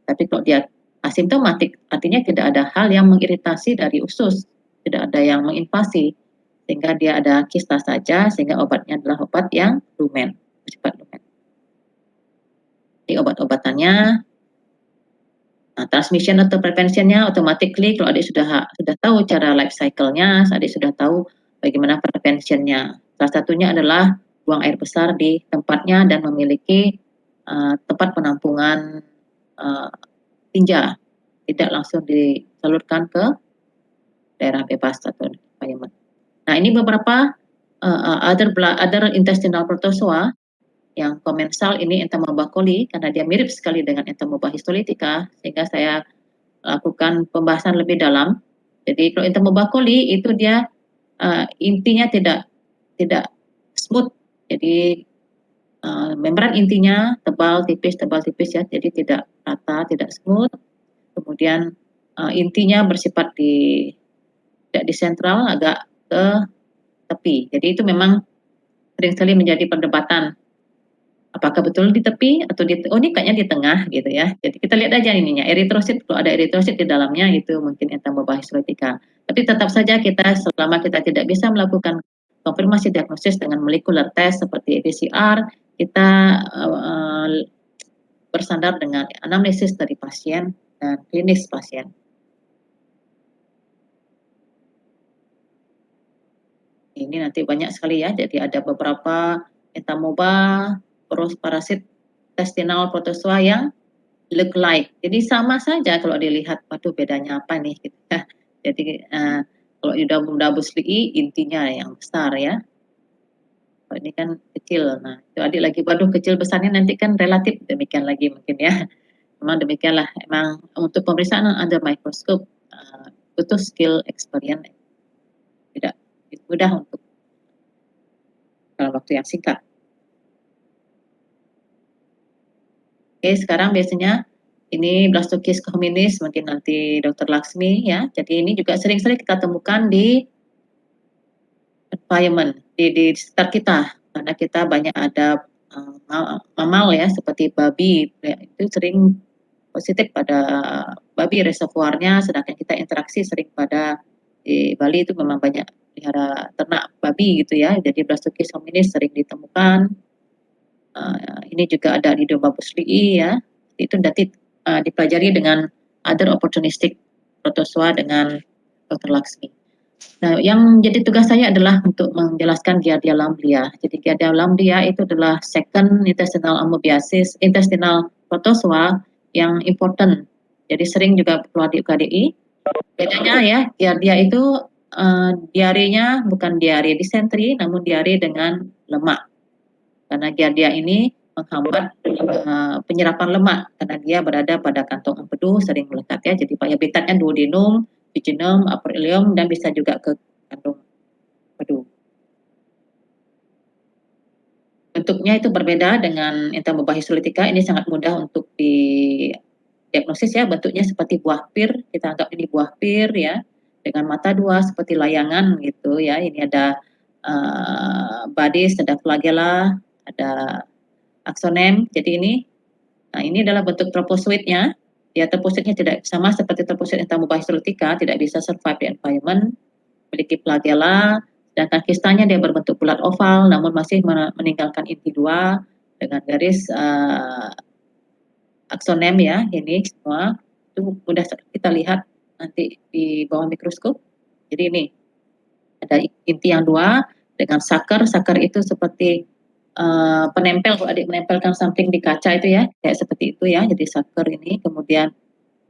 Tapi kalau dia asimptomatik, artinya tidak ada hal yang mengiritasi dari usus, tidak ada yang menginvasi, sehingga dia ada kista saja, sehingga obatnya adalah obat yang lumen, bersifat lumen. Jadi obat-obatannya, transmission atau preventionnya automatically kalau adik sudah tahu cara life cycle-nya, adik sudah tahu bagaimana preventionnya. Salah satunya adalah buang air besar di tempatnya dan memiliki tempat penampungan tinja, tidak langsung disalurkan ke daerah bebas atau environment. Nah, ini beberapa other intestinal protozoa yang komensal ini Entamoeba coli karena dia mirip sekali dengan Entamoeba histolytica, sehingga saya lakukan pembahasan lebih dalam. Jadi kalau Entamoeba coli itu dia intinya tidak smooth, jadi membran intinya tebal tipis ya, jadi tidak rata, tidak smooth. Kemudian intinya bersifat tidak di sentral, agak ke tepi. Jadi itu memang sering sekali menjadi perdebatan. Apakah betul di tepi atau ini kayaknya di tengah gitu ya. Jadi kita lihat aja ininya, eritrosit, kalau ada eritrosit di dalamnya itu mungkin Entamoeba histolytica. Tapi tetap saja selama kita tidak bisa melakukan konfirmasi diagnosis dengan molecular test seperti PCR, kita bersandar dengan anamnesis dari pasien dan klinis pasien. Ini nanti banyak sekali ya, jadi ada beberapa Entamoeba, parasit intestinal protozoa yang look like. Jadi sama saja kalau dilihat, waduh bedanya apa nih gitu ya. Jadi kalau Eudambus lii intinya yang besar ya. Kalau ini kan kecil. Nah, itu adik lagi, waduh kecil besarnya nanti kan relatif, demikian lagi mungkin ya. Memang demikianlah, emang untuk pemeriksaan under microscope butuh skill experience, tidak mudah untuk dalam waktu yang singkat. Oke, sekarang biasanya ini Blastocystis hominis, mungkin nanti Dr. Laksmi ya. Jadi ini juga sering-sering kita temukan di environment, di sekitar kita, karena kita banyak ada mamal ya, seperti babi, ya, itu sering positif pada babi reservoirnya, sedangkan kita interaksi sering pada di Bali itu memang banyak pelihara ternak babi gitu ya, jadi Blastocystis hominis sering ditemukan. Ini juga ada Eudambus lii ya, itu nanti dipelajari dengan other opportunistic protozoa dengan Dr. Laksmi. Nah, yang jadi tugas saya adalah untuk menjelaskan Giardia lamblia. Jadi Giardia lamblia itu adalah second intestinal amoebiasis, intestinal protozoa yang important. Jadi sering juga keluar di UKDI. Bedanya ya, Giardia itu diarenya bukan diare disentri, namun diare dengan lemak. Karena Giardia ini menghambat penyerapan lemak karena dia berada pada kantong empedu, sering melekat ya. Jadi habitatnya duodenum, jejunum, upper ileum, dan bisa juga ke kantong empedu. Bentuknya itu berbeda dengan Entamoeba histolytica. Ini sangat mudah untuk diagnosis ya. Bentuknya seperti buah pir. Kita anggap ini buah pir ya, dengan mata dua seperti layangan gitu ya. Ini ada bodies, ada flagella, ada aksonem. Jadi ini adalah bentuk tropozoitnya. Ya, tropozoitnya tidak sama seperti tropozoit Entamoeba histolytica, tidak bisa survive di environment, memiliki flagella, sedangkan kistanya dia berbentuk bulat oval, namun masih meninggalkan inti dua dengan garis aksonem ya. Ini semua itu mudah kita lihat nanti di bawah mikroskop. Jadi ini ada inti yang dua dengan sakar. Sakar itu seperti penempel, kalau adik menempelkan something di kaca itu ya, kayak seperti itu ya. Jadi sakar ini, kemudian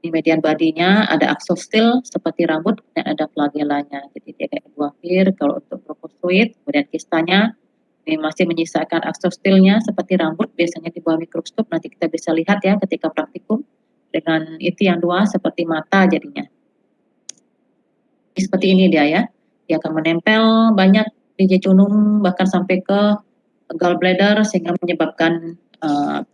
di median badinya ada aksostil seperti rambut dan ada flagellanya. Jadi dia kayak buah pir. Kalau untuk propozoid, kemudian kistanya ini masih menyisakan aksostilnya seperti rambut, biasanya di bawah mikroskop nanti kita bisa lihat ya ketika praktikum, dengan inti yang dua seperti mata jadinya. Seperti ini dia ya, dia akan menempel banyak di jejunum bahkan sampai ke gallbladder sehingga menyebabkan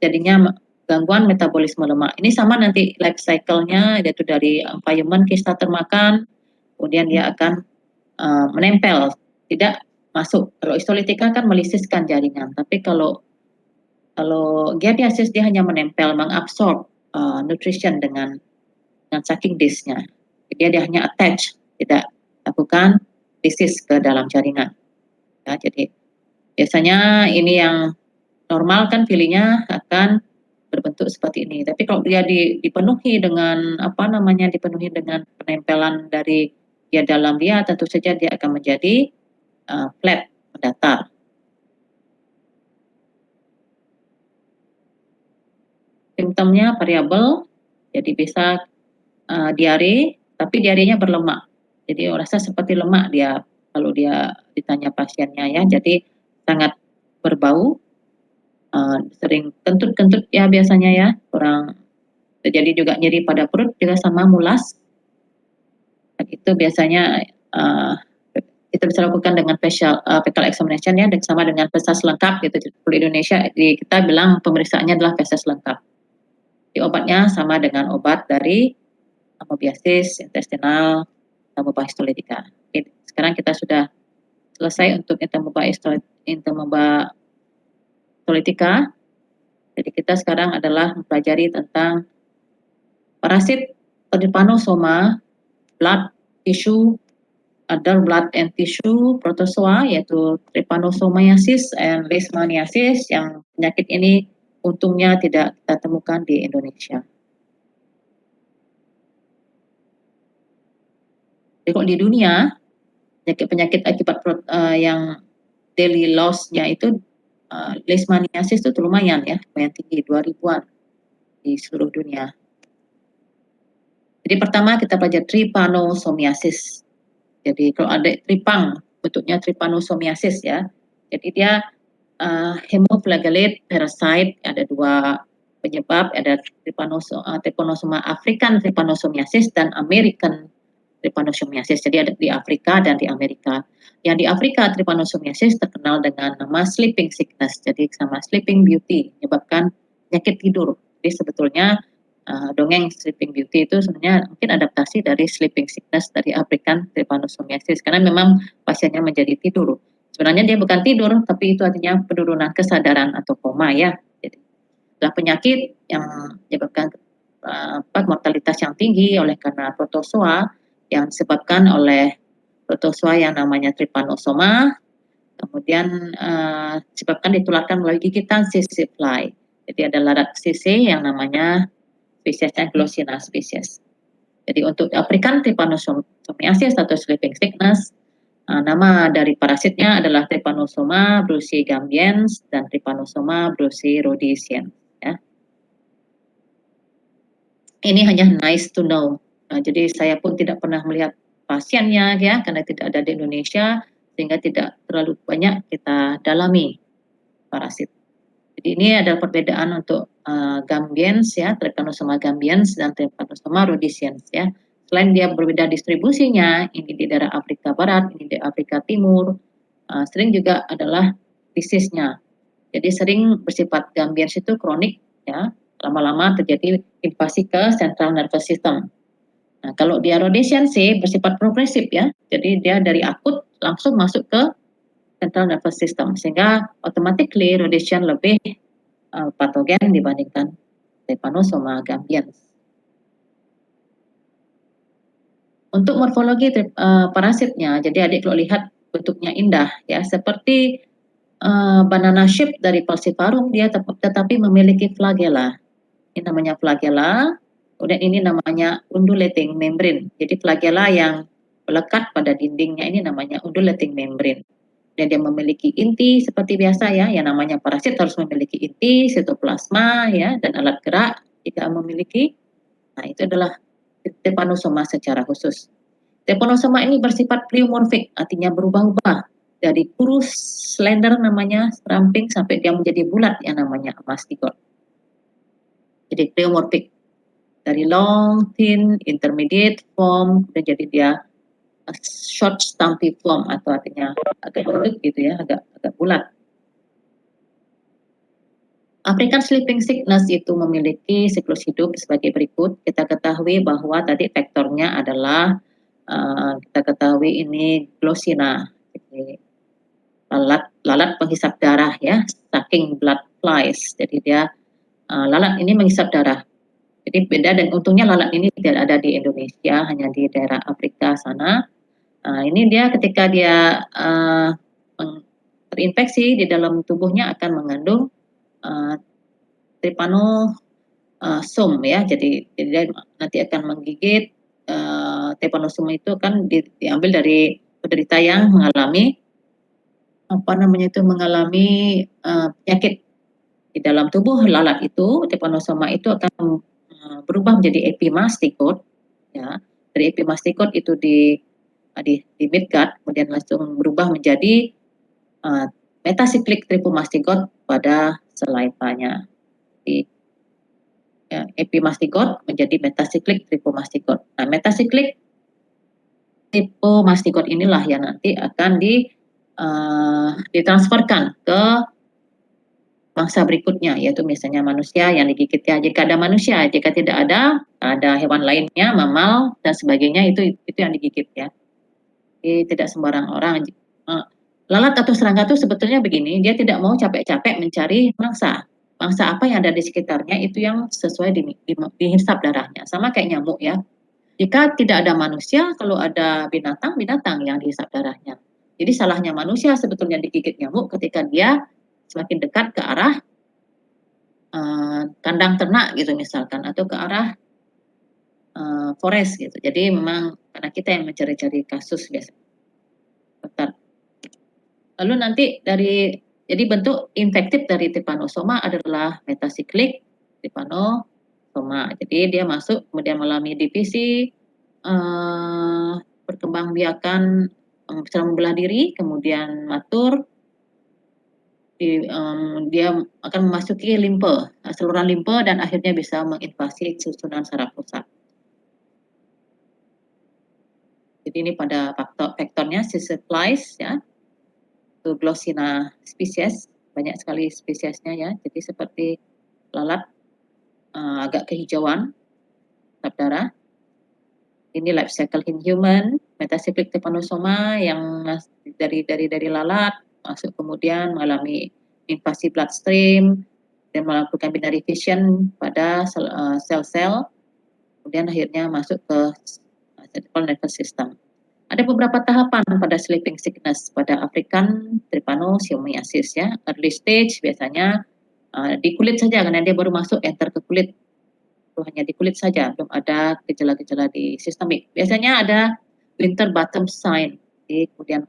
jadinya gangguan metabolisme lemak. Ini sama nanti life cycle-nya, yaitu dari environment kista termakan, kemudian dia akan menempel, tidak masuk. Kalau histolytica kan melisiskan jaringan, tapi kalau giardiasis dia hanya menempel, mengabsorb nutrition dengan dengan sucking disknya. Dia hanya attach, tidak lakukan disease ke dalam jaringan. Ya, jadi biasanya ini yang normal kan feelingnya akan berbentuk seperti ini. Tapi kalau dia dipenuhi dengan dipenuhi dengan penempelan dari dia dalam dia, tentu saja dia akan menjadi flat, datar. Simptomnya variabel, jadi bisa diare, tapi diarenya berlemak. Jadi rasa seperti lemak dia kalau dia ditanya pasiennya ya. Jadi sangat berbau, sering kentut-kentut ya biasanya ya, kurang terjadi juga nyeri pada perut juga sama mulas. Dan itu biasanya kita bisa lakukan dengan fecal examination ya, dan sama dengan feses lengkap gitu. Di Indonesia kita bilang pemeriksaannya adalah feses lengkap. Di obatnya sama dengan obat dari amoebiasis, intestinal, amoeba histolytica. Oke, sekarang kita sudah selesai untuk amoeba histolytica. Jadi kita sekarang adalah mempelajari tentang parasit trypanosoma, blood tissue, other blood and tissue protozoa, yaitu trypanosomiasis and leishmaniasis, yang penyakit ini untungnya tidak kita temukan di Indonesia. Jadi kalau di dunia, penyakit akibat yang daily loss-nya itu leishmaniasis itu lumayan ya, lumayan tinggi, 2000-an di seluruh dunia. Jadi pertama kita pelajari trypanosomiasis. Jadi kalau ada tripang, bentuknya trypanosomiasis ya. Jadi dia hemoflagellate parasite, ada dua penyebab, ada trypanosoma African trypanosomiasis dan American trypanosomiasis. Jadi ada di Afrika dan di Amerika. Yang di Afrika trypanosomiasis terkenal dengan nama sleeping sickness, jadi sama sleeping beauty, menyebabkan penyakit tidur. Jadi sebetulnya dongeng sleeping beauty itu sebenarnya mungkin adaptasi dari sleeping sickness dari African trypanosomiasis, karena memang pasiennya menjadi tidur. Sebenarnya dia bukan tidur, tapi itu artinya penurunan kesadaran atau koma ya. Jadi adalah penyakit yang menyebabkan mortalitas yang tinggi oleh karena protozoa yang disebabkan oleh protozoa yang namanya trypanosoma, kemudian disebabkan ditularkan melalui gigitan sisif fly. Jadi ada lalat sisif yang namanya spesiesnya Glossina spesies. Jadi untuk African trypanosomiasis atau sleeping sickness, nama dari parasitnya adalah Trypanosoma bruceigambiens dan Trypanosoma brucei-rhodesiens. Ya. Ini hanya nice to know. Jadi saya pun tidak pernah melihat pasiennya ya, karena tidak ada di Indonesia, sehingga tidak terlalu banyak kita dalami parasit. Jadi ini adalah perbedaan untuk gambiens ya, Trypanosoma gambiens dan Trypanosoma rhodesiens ya. Selain dia berbeda distribusinya, ini di daerah Afrika Barat, ini di Afrika Timur, sering juga adalah disease-nya. Jadi sering bersifat gambiens itu kronik ya, lama-lama terjadi invasi ke central nervous system. Nah, kalau dia rhodesiens bersifat progresif ya, jadi dia dari akut langsung masuk ke central nervous system, sehingga automatically rhodesian lebih patogen dibandingkan Trypanosoma gambiens. Untuk morfologi parasitnya, jadi adik kalau lihat bentuknya indah ya, seperti banana shape dari falciparum, dia tetapi memiliki flagella. Ini namanya flagella. Kemudian ini namanya undulating membrane. Jadi flagella yang melekat pada dindingnya ini namanya undulating membrane. Dan dia memiliki inti seperti biasa ya, yang namanya parasit harus memiliki inti, sitoplasma ya, dan alat gerak jika memiliki. Nah, itu adalah Trypanosoma secara khusus. Trypanosoma ini bersifat pleomorphic, artinya berubah-ubah dari kurus slender namanya ramping sampai dia menjadi bulat yang namanya mastigot. Jadi pleomorphic, dari long, thin, intermediate form, dan jadi dia short stumpy form, atau artinya agak bulat gitu ya, agak bulat. African sleeping sickness itu memiliki siklus hidup sebagai berikut. Kita ketahui bahwa tadi faktornya adalah kita ketahui ini Glossina, jadi lalat penghisap darah ya, sucking blood flies. Jadi dia lalat ini menghisap darah. Jadi beda, dan untungnya lalat ini tidak ada di Indonesia, hanya di daerah Afrika sana. Ini dia ketika dia terinfeksi di dalam tubuhnya akan mengandung uh, trypanosome ya. Jadi dia nanti akan menggigit. Trypanosome itu kan diambil dari penderita yang mengalami penyakit di dalam tubuh lalat itu. Trypanosoma itu akan berubah menjadi epimastikot ya. Dari epimastikot itu di midgut, kemudian langsung berubah menjadi uh, metasiklik tripomastikot pada selaipanya. Di epimastikot menjadi metasiklik tripomastikot. Nah, metasiklik tripomastikot inilah yang nanti akan ditransferkan ke bangsa berikutnya, yaitu misalnya manusia yang digigit ya. Jika ada manusia, jika tidak ada hewan lainnya, mamal dan sebagainya, itu yang digigit ya. Jadi tidak sembarang orang. Lalat atau serangga itu sebetulnya begini, dia tidak mau capek-capek mencari mangsa. Mangsa apa yang ada di sekitarnya itu yang sesuai dihisap darahnya. Sama kayak nyamuk ya. Jika tidak ada manusia, kalau ada binatang yang dihisap darahnya. Jadi salahnya manusia sebetulnya digigit nyamuk ketika dia semakin dekat ke arah kandang ternak gitu misalkan, atau ke arah forest gitu. Jadi memang karena kita yang mencari-cari kasus biasa. Lalu nanti jadi bentuk infektif dari trypanosoma adalah metasiklik trypanosoma. Jadi dia masuk kemudian mengalami divisi, perkembangbiakan secara membelah diri, kemudian matur, dia akan memasuki limpe, saluran limpe, dan akhirnya bisa menginvasi susunan saraf pusat. Jadi ini pada faktornya splice ya, itu Glossina spesies, banyak sekali spesiesnya ya. Jadi seperti lalat agak kehijauan sap darah. Ini life cycle in human, metasiklik trypanosoma yang dari lalat masuk kemudian mengalami invasi bloodstream dan melakukan binary fission pada sel-sel, kemudian akhirnya masuk ke central nervous system. Ada beberapa tahapan pada sleeping sickness pada African trypanosomiasis ya. Early stage biasanya di kulit saja karena dia baru masuk enter ke kulit. Itu hanya di kulit saja, belum ada gejala-gejala di sistemik. Biasanya ada winter bottom sign. Kemudian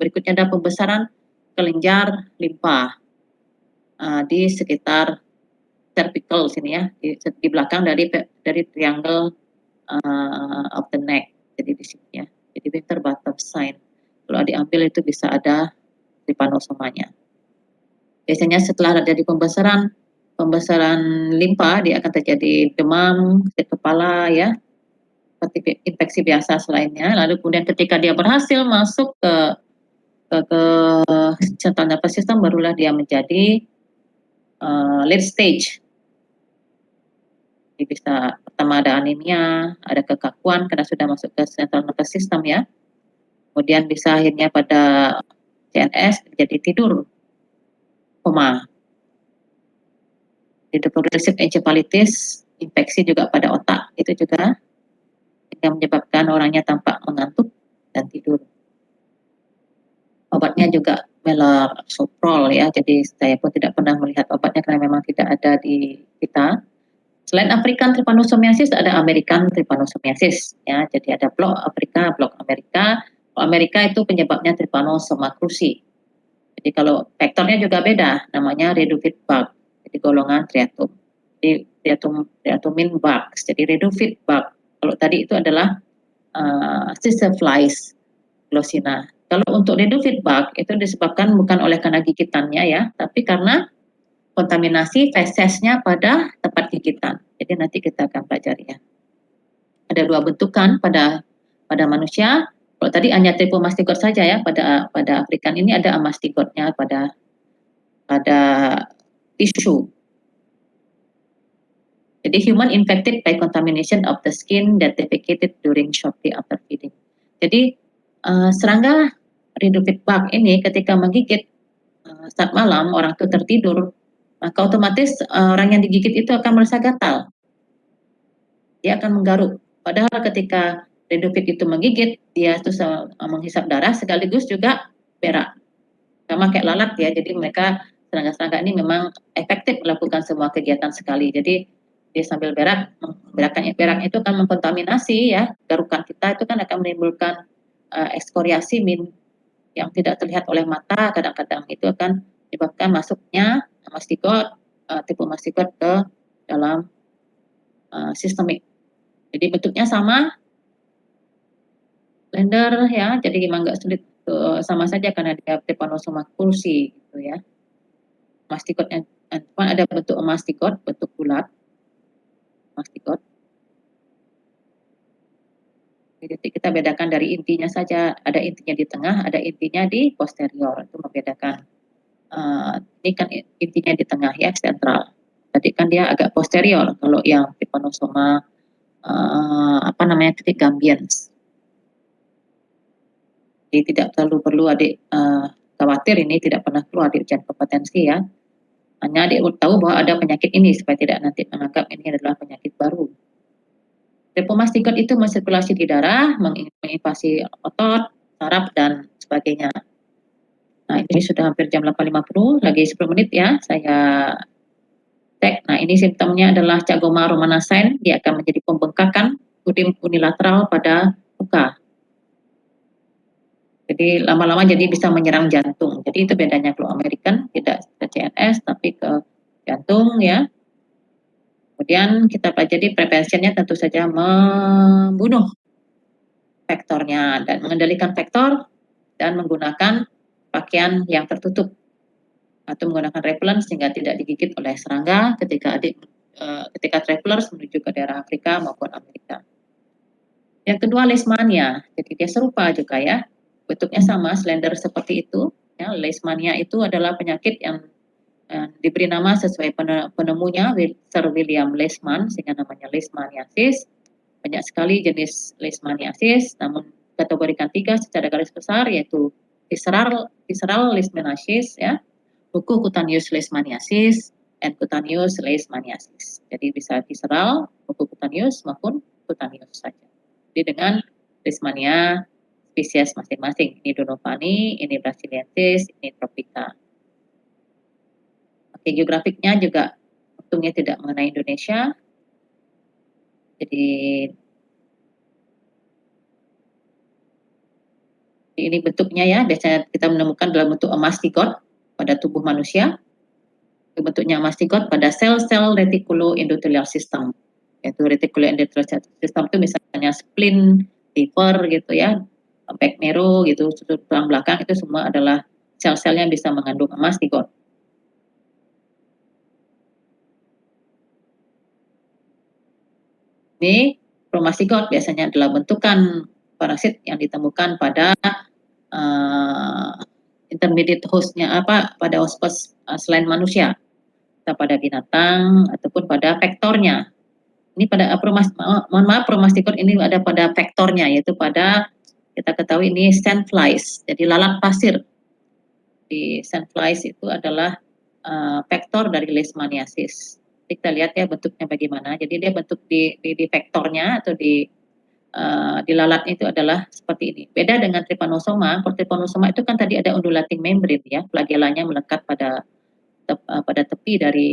berikutnya ada pembesaran kelenjar limpa di sekitar cervical sini ya, di belakang dari triangle of the neck. Jadi di sini ya. Jadi winter bottom sign. Kalau diambil itu bisa ada trypanosomanya. Biasanya setelah terjadi pembesaran limpa, dia akan terjadi demam, sakit kepala ya, seperti infeksi biasa selainnya. Lalu kemudian ketika dia berhasil masuk ke central nervous system, barulah dia menjadi late stage. Jadi bisa pertama ada anemia, ada kekakuan karena sudah masuk ke central nervous system ya. Kemudian bisa akhirnya pada CNS jadi tidur, koma. Jadi progressive encephalitis, infeksi juga pada otak, itu juga yang menyebabkan orangnya tampak mengantuk dan tidur. Obatnya juga melarsoprol ya, jadi saya pun tidak pernah melihat obatnya karena memang tidak ada di kita. Selain African trypanosomiasis ada American trypanosomiasis ya, jadi ada blok Afrika, blok Amerika. Amerika itu penyebabnya Trypanosoma cruzi. Jadi kalau vektornya juga beda, namanya Reduvid bug, jadi golongan triatum. Jadi triatumin bugs, jadi Reduvid bug. Kalau tadi itu adalah scissor flies, Glossina. Kalau untuk Reduvid bug itu disebabkan bukan oleh karena gigitannya ya, tapi karena kontaminasi fesesnya pada tempat gigitan. Jadi nanti kita akan pelajari ya. Ada dua bentukan pada manusia. Kalau tadi hanya tripomastikot saja ya, pada Afrikan ini ada amastikotnya pada tisu. Jadi human infected by contamination of the skin that defecated during shortly after feeding. Jadi serangga Reduvid bug ini ketika menggigit saat malam orang itu tertidur, maka otomatis orang yang digigit itu akan merasa gatal. dia akan menggaruk. Padahal ketika redofit itu menggigit, dia itu menghisap darah sekaligus juga berak. Sama kayak lalat ya, jadi mereka serangga-serangga ini memang efektif melakukan semua kegiatan sekali. Jadi dia sambil berak, berak itu kan mengkontaminasi ya, garukan kita itu kan akan menimbulkan ekskoriasi yang tidak terlihat oleh mata, kadang-kadang itu akan menyebabkan masuknya mastigot, tipe mastigot ke dalam sistemik. Jadi bentuknya sama, blender ya, jadi memang nggak sulit, sama saja karena dia trypanosoma cruzi gitu ya. Mastikotnya ada bentuk mastikot, bentuk bulat, mastikot. Jadi kita bedakan dari intinya saja, ada intinya di tengah, ada intinya di posterior, itu membedakan. Ini kan intinya di tengah ya, sentral. Tadi kan dia agak posterior, kalau yang trypanosoma apa namanya, titik gambians. Jadi tidak terlalu perlu adik khawatir, ini tidak pernah perlu adik ujian kompetensi ya. Hanya adik tahu bahwa ada penyakit ini supaya tidak nanti menganggap ini adalah penyakit baru. Repomastikot itu mensirkulasi di darah, menginvasi otot, saraf, dan sebagainya. Nah, ini sudah hampir jam 8.50, lagi 10 menit ya, saya cek. Nah, ini simptomnya adalah Chagoma romanacea, dia akan menjadi pembengkakan unilateral pada luka. Jadi lama-lama jadi bisa menyerang jantung. Jadi itu bedanya kalau American, tidak ke CNS, tapi ke jantung ya. Kemudian kita pelajari preventionnya tentu saja membunuh vektornya dan mengendalikan vektor dan menggunakan pakaian yang tertutup atau menggunakan repellent sehingga tidak digigit oleh serangga ketika travelers menuju ke daerah Afrika maupun Amerika. Yang kedua leishmania, jadi dia serupa juga ya, bentuknya sama, slender seperti itu. Ya, leishmania itu adalah penyakit yang diberi nama sesuai penemunya, Sir William Leishman, sehingga namanya leishmaniasis. Banyak sekali jenis leishmaniasis, namun kategorikan 3 secara garis besar, yaitu visceral leishmaniasis, ya, mucocutaneous leishmaniasis, and cutaneous leishmaniasis. Jadi bisa visceral, mucocutaneous maupun cutaneous saja. Jadi dengan leishmania spesies masing-masing, ini donovani, ini brasiliensis, ini tropica. Oke, geografiknya juga untungnya tidak mengenai Indonesia. Jadi ini bentuknya ya, biasanya kita menemukan dalam bentuk mastigot pada tubuh manusia. Bentuknya mastigot pada sel-sel reticuloendothelial system. Yaitu reticuloendothelial system itu misalnya spleen, liver gitu ya, back marrow gitu, tulang belakang, itu semua adalah sel-sel yang bisa mengandung mastigot. Ini promastigot biasanya adalah bentukan parasit yang ditemukan pada intermediate hostnya pada host selain manusia, pada binatang ataupun pada vektornya. Ini pada mohon maaf, promastikot ini ada pada vektornya, yaitu pada, kita ketahui ini sandflies, jadi lalat pasir. Di sandflies itu adalah vektor dari leishmaniasis. Kita lihat ya bentuknya bagaimana. Jadi dia bentuk di vektornya atau di lalat itu adalah seperti ini. Beda dengan trypanosoma. Kalau trypanosoma itu kan tadi ada undulating membrane ya, flagellanya melekat pada tepi dari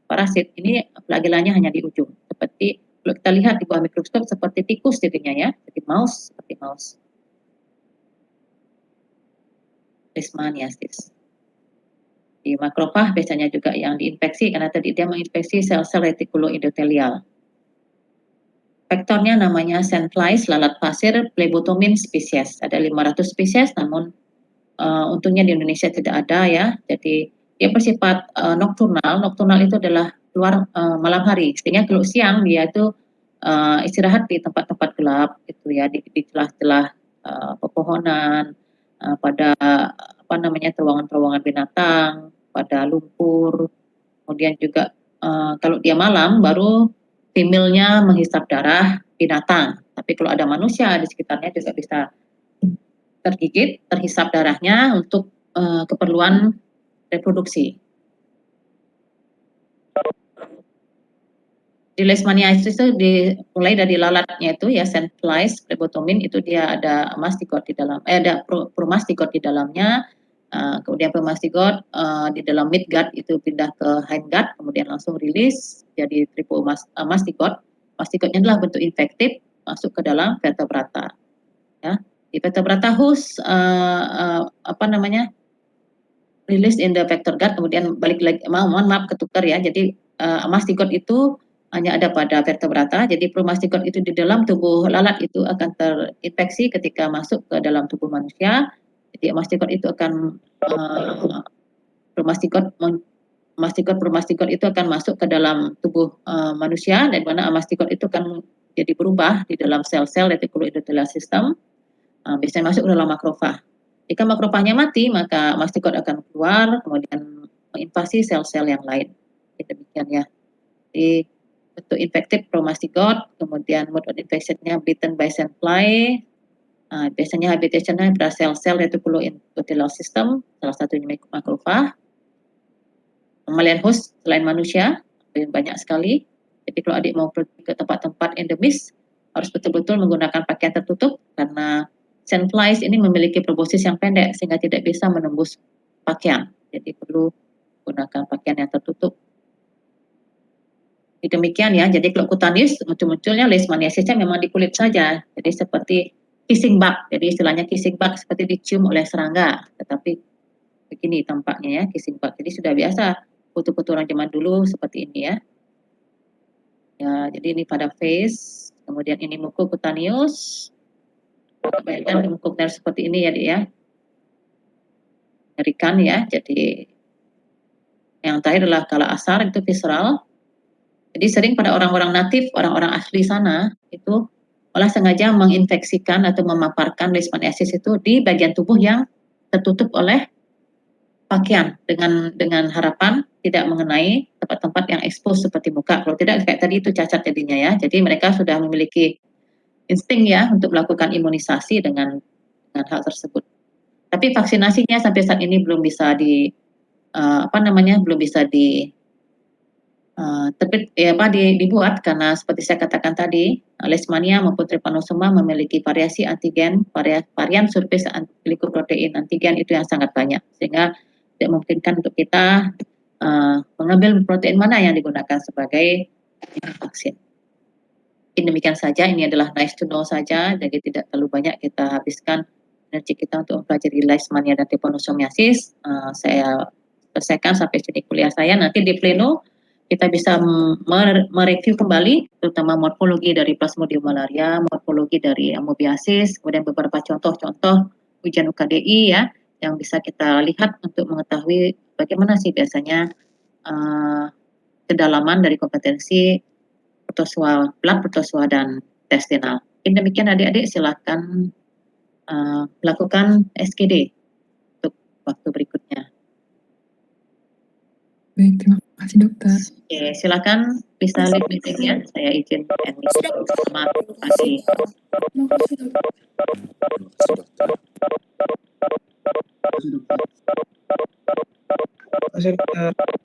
parasit. Ini flagellanya hanya di ujung. Seperti kalau kita lihat di bawah mikroskop seperti tikus jadinya ya, seperti mouse. Leishmaniasis. Di makrofag biasanya juga yang diinfeksi karena tadi dia menginfeksi sel-sel retikuloendotelial. Vektornya namanya sandflies, lalat pasir, plebotomin spesies. Ada 500 spesies, namun untungnya di Indonesia tidak ada ya. Jadi dia bersifat nokturnal. Nokturnal itu adalah keluar malam hari. Sehingga kalau siang dia itu istirahat di tempat-tempat gelap, gitu ya, di celah-celah pepohonan, pada terowongan-terowongan binatang, pada lumpur. Kemudian juga kalau dia malam baru female-nya menghisap darah binatang. Tapi kalau ada manusia di sekitarnya juga bisa tergigit, terhisap darahnya untuk keperluan reproduksi. Di leishmaniasis itu mulai dari lalatnya itu ya sandflies, phlebotomin itu dia ada mastigot di dalam, ada promastigot di dalamnya, kemudian promastigot di dalam midgut itu pindah ke hindgut, kemudian langsung rilis jadi tripomastigot. Mastigotnya adalah bentuk infektif masuk ke dalam vertebrata. Ya, di vertebrata host apa namanya release in the vector gut, kemudian balik lagi, mohon maaf ketukar ya, jadi mastigot itu hanya ada pada vertebrata, jadi promastigot itu di dalam tubuh lalat itu akan terinfeksi ketika masuk ke dalam tubuh manusia, jadi mastigot itu akan promastigot itu akan masuk ke dalam tubuh manusia, dan mana mastigot itu akan jadi berubah di dalam sel-sel reticuloendothelial system, biasanya masuk ke dalam makrofag. Jika makrofagnya mati, maka mastigot akan keluar, kemudian menginvasi sel-sel yang lain. Demikian ya. Jadi bentuk infektif promastigot, kemudian mode of infection-nya bitten by sandfly. Biasanya habitation-nya pada sel-sel reticuloendothelial system, salah satunya makrofag. Mammalian host selain manusia, banyak sekali. Jadi kalau adik mau pergi ke tempat-tempat endemis, harus betul-betul menggunakan pakaian tertutup, karena sandflies ini memiliki proboscis yang pendek sehingga tidak bisa menembus pakaian. Jadi perlu gunakan pakaian yang tertutup. Demikian ya. Jadi kalau kutaneous munculnya leishmaniasisnya memang di kulit saja. Jadi seperti kissing bug. Jadi istilahnya kissing bug seperti dicium oleh serangga. Tetapi begini tampaknya ya kissing bug. Jadi sudah biasa kutu-kutu orang zaman dulu seperti ini ya. Ya, jadi ini pada face. Kemudian ini mucocutaneous. Kebanyakan mukokner seperti ini ya, Dik ya. Mengerikan ya. Jadi yang terakhir adalah kala asar, itu visceral. Jadi sering pada orang-orang natif, orang-orang asli sana itu malah sengaja menginfeksikan atau memaparkan leishmaniasis itu di bagian tubuh yang tertutup oleh pakaian dengan harapan tidak mengenai tempat-tempat yang ekspos seperti muka. Kalau tidak kayak tadi itu cacat jadinya ya. Jadi mereka sudah memiliki insting ya untuk melakukan imunisasi dengan hal tersebut. Tapi vaksinasinya sampai saat ini belum bisa dibuat karena seperti saya katakan tadi, leishmania maupun trypanosoma memiliki variasi antigen, varian surface glikoprotein antigen itu yang sangat banyak, sehingga tidak memungkinkan untuk kita mengambil protein mana yang digunakan sebagai vaksin. Demikian saja, ini adalah nice to know saja, jadi tidak terlalu banyak kita habiskan energi kita untuk mempelajari leishmania dan trypanosomiasis. Saya selesaikan sampai sini kuliah saya. Nanti di pleno kita bisa mereview kembali, terutama morfologi dari Plasmodium malaria, morfologi dari amoebiasis, kemudian beberapa contoh-contoh ujian UKDI ya, yang bisa kita lihat untuk mengetahui bagaimana sih biasanya kedalaman dari kompetensi protozoa, blood protozoa dan intestinal. Demikian adik-adik, silakan lakukan SKD untuk waktu berikutnya. Baik, terima kasih dokter. Oke, silakan bisa lead meetingnya. Saya izin ending. Selamat pagi. Terima kasih dokter. Terima kasih dokter.